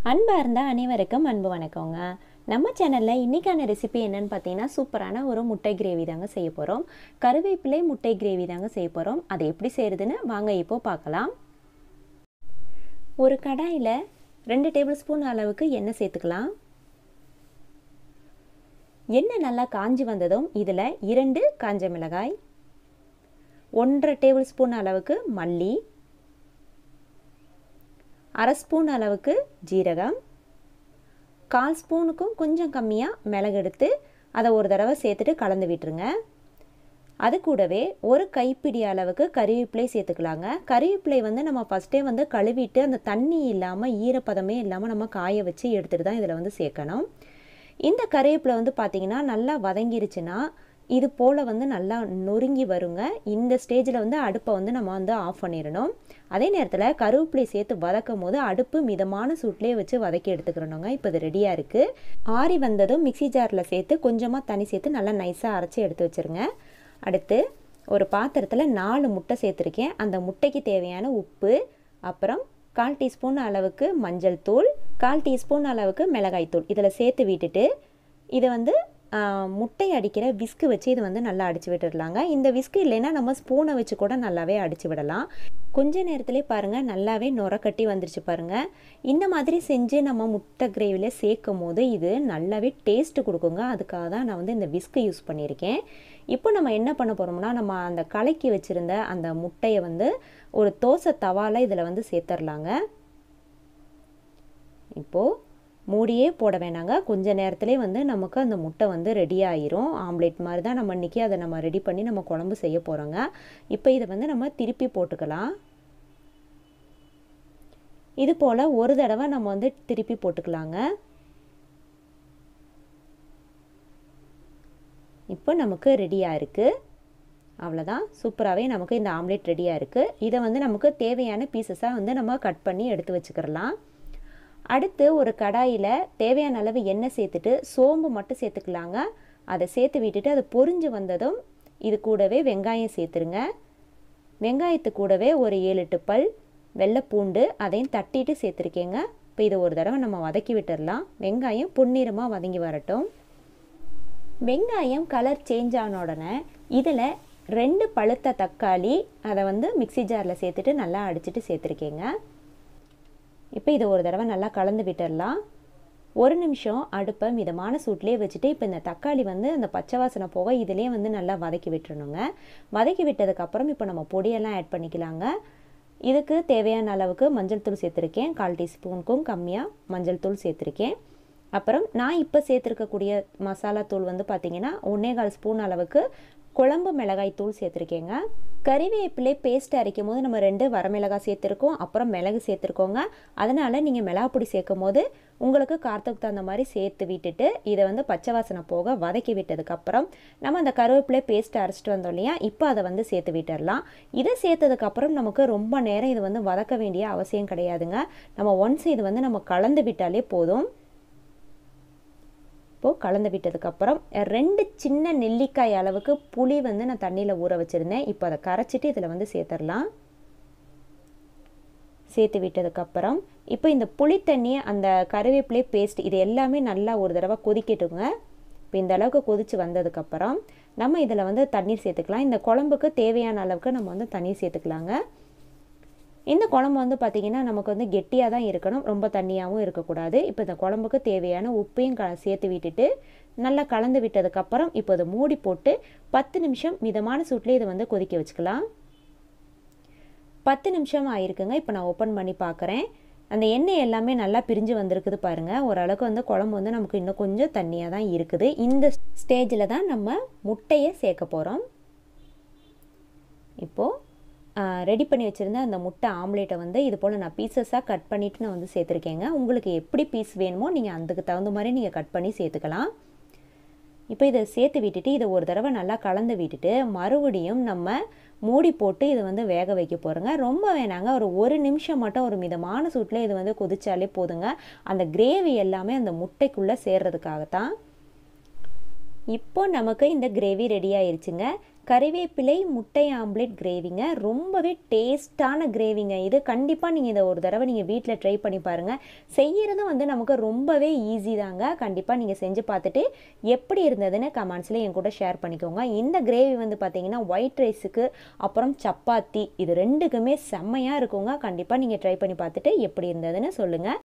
அன்பார்ந்த அனைவருக்கும் அன்பு வணக்கங்க. நம்ம சேனலில் இன்றைக்கான ரெசிபி என்னன்னு பார்த்தீங்கன்னா, சூப்பரான ஒரு முட்டை கிரேவி தாங்க செய்ய போகிறோம். கருவேப்பிலை முட்டை கிரேவி தாங்க செய்ய போகிறோம். அதை எப்படி செய்கிறதுன்னு வாங்க இப்போது பார்க்கலாம். ஒரு கடாயில் 2 டேபிள் ஸ்பூன் அளவுக்கு எண்ணெய் சேர்த்துக்கலாம். எண்ணெய் நல்லா காஞ்சி வந்ததும் இதில் 2 காஞ்ச மிளகாய், 1.5 டேபிள் ஸ்பூன் அளவுக்கு மல்லி, 1/2 ஸ்பூன் அளவுக்கு ஜீரகம், 1/4 ஸ்பூனுக்கும் கொஞ்சம் கம்மியாக மிளகு எடுத்து அதை ஒரு தடவை சேர்த்துட்டு கலந்து விட்டுருங்க. அது கூடவே ஒரு கைப்பிடி அளவுக்கு கறிவேப்பிலை சேர்த்துக்கலாங்க. கறிவேப்பிலை நம்ம ஃபஸ்ட்டே கழுவிட்டு அந்த தண்ணி இல்லாமல் ஈரப்பதமே இல்லாமல் நம்ம காய வச்சு எடுத்துகிட்டு தான் இதில் சேர்க்கணும். இந்த கறிவேப்பிலை பார்த்திங்கன்னா நல்லா வதங்கிருச்சுன்னா இது போல் நல்லா நொறுங்கி வருங்க. இந்த ஸ்டேஜில் அடுப்பை நம்ம ஆஃப் பண்ணிடணும். அதே நேரத்தில் கருவேப்பிலை சேர்த்து வதக்கும் போது அடுப்பு மிதமான சூட்லேயே வச்சு வதக்கி எடுத்துக்கிறணுங்க. இப்போ இது ரெடியாக இருக்குது. ஆறி வந்ததும் மிக்சி ஜாரில் சேர்த்து கொஞ்சமாக தண்ணி சேர்த்து நல்லா நைஸாக அரைச்சி எடுத்து வச்சுருங்க. அடுத்து ஒரு பாத்திரத்தில் 4 முட்டை சேர்த்துருக்கேன். அந்த முட்டைக்கு தேவையான உப்பு, அப்புறம் 1/4 டீஸ்பூன் அளவுக்கு மஞ்சள் தூள், 1/4 டீஸ்பூன் அளவுக்கு மிளகாய் தூள் இதில் சேர்த்து விட்டுட்டு இதை முட்டை அடிக்கிற விஸ்கு வச்சு இது நல்லா அடித்து விட்டுடலாங்க. இந்த விஸ்கு இல்லைன்னா நம்ம ஸ்பூனை வச்சு கூட நல்லாவே அடித்து விடலாம். கொஞ்ச நேரத்துலேயே பாருங்கள் நல்லாவே நுர கட்டி வந்துருச்சு பாருங்கள். இந்த மாதிரி செஞ்சு நம்ம முட்டை கிரேவியில் சேர்க்கும் போது இது நல்லாவே டேஸ்ட்டு கொடுக்குங்க. அதுக்காக தான் நான் இந்த விஸ்கு யூஸ் பண்ணியிருக்கேன். இப்போ நம்ம என்ன பண்ண போகிறோம்னா, நம்ம அந்த கலக்கி வச்சுருந்த அந்த முட்டையை ஒரு தோசை தவாவில் இதில் சேர்த்துடலாங்க. இப்போது மூடியே போட வேணாங்க. கொஞ்ச நேரத்துலேயே நமக்கு அந்த முட்டை ரெடி ஆயிரும். ஆம்லேட் மாதிரி தான் நம்ம இன்றைக்கி அதை நம்ம ரெடி பண்ணி நம்ம குழம்பு செய்ய போகிறோங்க. இப்போ இதை நம்ம திருப்பி போட்டுக்கலாம். இது போல் ஒரு தடவை நம்ம திருப்பி போட்டுக்கலாங்க. இப்போ நமக்கு ரெடியாக இருக்குது. அவ்வளோதான், சூப்பராகவே நமக்கு இந்த ஆம்லேட் ரெடியாக இருக்குது. இதை நமக்கு தேவையான பீசஸாக நம்ம கட் பண்ணி எடுத்து வச்சுக்கிறலாம். அடுத்து ஒரு கடாயில் தேவையான அளவு எண்ணெய் சேர்த்துட்டு சோம்பு மட்டும் சேர்த்துக்கலாங்க. அதை சேர்த்து விட்டுட்டு அது பொரிஞ்சு வந்ததும் இது கூடவே வெங்காயம் சேர்த்துருங்க. வெங்காயத்து கூடவே ஒரு 7-8 பல் வெள்ளை பூண்டு அதையும் தட்டிட்டு சேர்த்துருக்கேங்க. இப்போ இதை ஒரு தடவை நம்ம வதக்கி விட்டுடலாம். வெங்காயம் பொன்னிறமாக வதங்கி வரட்டும். வெங்காயம் கலர் சேஞ்ச் ஆன உடனே இதில் 2 பழுத்த தக்காளி அதை மிக்சி ஜாரில் சேர்த்துட்டு நல்லா அடிச்சுட்டு சேர்த்துருக்கேங்க. இப்போ இதை ஒரு தடவை நல்லா கலந்து விட்டுடலாம். 1 நிமிஷம் அடுப்பை மிதமான சூட்லேயே வச்சுட்டு இப்போ இந்த தக்காளி அந்த பச்சை வாசனை போக இதிலே நல்லா வதக்கி விட்டுறணுங்க. வதக்கி விட்டதுக்கப்புறம் இப்போ நம்ம பொடியெல்லாம் ஆட் பண்ணிக்கலாங்க. இதுக்கு தேவையான அளவுக்கு மஞ்சள் தூள் சேர்த்துருக்கேன். 1/4 டீஸ்பூனுக்கும் கம்மியாக மஞ்சள் தூள் சேர்த்துருக்கேன். அப்புறம் நான் இப்போ சேர்த்துருக்கக்கூடிய மசாலா தூள் பார்த்திங்கன்னா 1/4 ஸ்பூன் அளவுக்கு குழம்பு மிளகாய் தூள் சேர்த்துருக்கேங்க. கறிவேப்பிலை பேஸ்ட் அரைக்கும் போது நம்ம 2 வரமிளகாய் சேர்த்துருக்கோம், அப்புறம் மிளகு சேர்த்துருக்கோங்க. அதனால் நீங்கள் மிளகாப்பொடி சேர்க்கும் போது உங்களுக்கு காரத்துக்கு தகுந்த மாதிரி சேர்த்து விட்டுட்டு இதை பச்சை வாசனை போக வதக்கி விட்டதுக்கப்புறம் நம்ம அந்த கருவேப்பிலை பேஸ்ட் அரைச்சிட்டு வந்தோம் இல்லையா, இப்போ அதை சேர்த்து விட்டுடலாம். இதை சேர்த்ததுக்கப்புறம் நமக்கு ரொம்ப நேரம் இது வதக்க வேண்டிய அவசியம் கிடையாதுங்க. நம்ம ஒன்ஸ் இது நம்ம கலந்து விட்டாலே போதும். இப்போது கலந்து விட்டதுக்கப்புறம் 2 சின்ன நெல்லிக்காய் அளவுக்கு புளி நான் தண்ணியில் ஊற வச்சுருந்தேன். இப்போ அதை கரைச்சிட்டு இதில் சேர்த்துடலாம். சேர்த்து விட்டதுக்கப்புறம் இப்போ இந்த புளி தண்ணி அந்த கருவேப்பிலை பேஸ்ட் இது எல்லாமே நல்லா ஒரு தடவை கொதிக்கட்டுங்க. இப்போ இந்த அளவுக்கு கொதித்து வந்ததுக்கப்புறம் நம்ம இதில் தண்ணீர் சேர்த்துக்கலாம். இந்த குழம்புக்கு தேவையான அளவுக்கு நம்ம தண்ணீர் சேர்த்துக்கலாங்க. இந்த குழம்பு பார்த்திங்கன்னா நமக்கு கெட்டியாக தான் இருக்கணும், ரொம்ப தண்ணியாகவும் இருக்கக்கூடாது. இப்போ இந்த குழம்புக்கு தேவையான உப்பையும் சேர்த்து விட்டுட்டு நல்லா கலந்து விட்டதுக்கப்புறம் இப்போ அதை மூடி போட்டு 10 நிமிஷம் மிதமான சூட்டில் இதை கொதிக்க வச்சுக்கலாம். 10 நிமிஷம் ஆயிருக்குங்க. இப்போ நான் ஓப்பன் பண்ணி பார்க்குறேன். அந்த எண்ணெய் எல்லாமே நல்லா பிரிஞ்சு வந்திருக்குது பாருங்கள். ஓரளவுக்கு குழம்பு நமக்கு இன்னும் கொஞ்சம் தண்ணியாக தான் இருக்குது. இந்த ஸ்டேஜில் தான் நம்ம முட்டையை சேர்க்க போகிறோம். இப்போது ரெடி பண்ணி வச்சுருந்த அந்த முட்டை ஆம்லேட்டை இது போல் நான் பீசஸாக கட் பண்ணிவிட்டு நான் சேர்த்துருக்கேங்க. உங்களுக்கு எப்படி பீஸ் வேணுமோ நீங்கள் அதுக்கு தகுந்த மாதிரி நீங்கள் கட் பண்ணி சேர்த்துக்கலாம். இப்போ இதை சேர்த்து விட்டுட்டு இதை ஒரு தடவை நல்லா கலந்து விட்டுட்டு மறுபடியும் நம்ம மூடி போட்டு இதை வேக வைக்க போகிறோங்க. ரொம்ப வேணாங்க, ஒரு 1 நிமிஷம் மட்டும் ஒரு மிதமான சூட்டில் இது கொதிச்சாலே போதுங்க. அந்த கிரேவி எல்லாமே அந்த முட்டைக்குள்ளே சேர்றதுக்காகத்தான். இப்போ நமக்கு இந்த கிரேவி ரெடி ஆயிருச்சுங்க. கறிவேப்பிலை முட்டை ஆம்லேட் கிரேவிங்க. ரொம்பவே டேஸ்ட்டான கிரேவிங்க இது. கண்டிப்பாக நீங்கள் இதை ஒரு தடவை நீங்கள் வீட்டில் ட்ரை பண்ணி பாருங்கள். செய்கிறதும் வந்து நமக்கு ரொம்பவே ஈஸி தாங்க. கண்டிப்பாக நீங்கள் செஞ்சு பார்த்துட்டு எப்படி இருந்ததுன்னு கமெண்ட்ஸில் என் கூட ஷேர் பண்ணிக்கோங்க. இந்த கிரேவி வந்து பார்த்தீங்கன்னா ஒயிட் ரைஸுக்கு அப்புறம் சப்பாத்தி இது ரெண்டுக்குமே செம்மையாக இருக்குங்க. கண்டிப்பாக நீங்கள் ட்ரை பண்ணி பார்த்துட்டு எப்படி இருந்ததுன்னு சொல்லுங்கள்.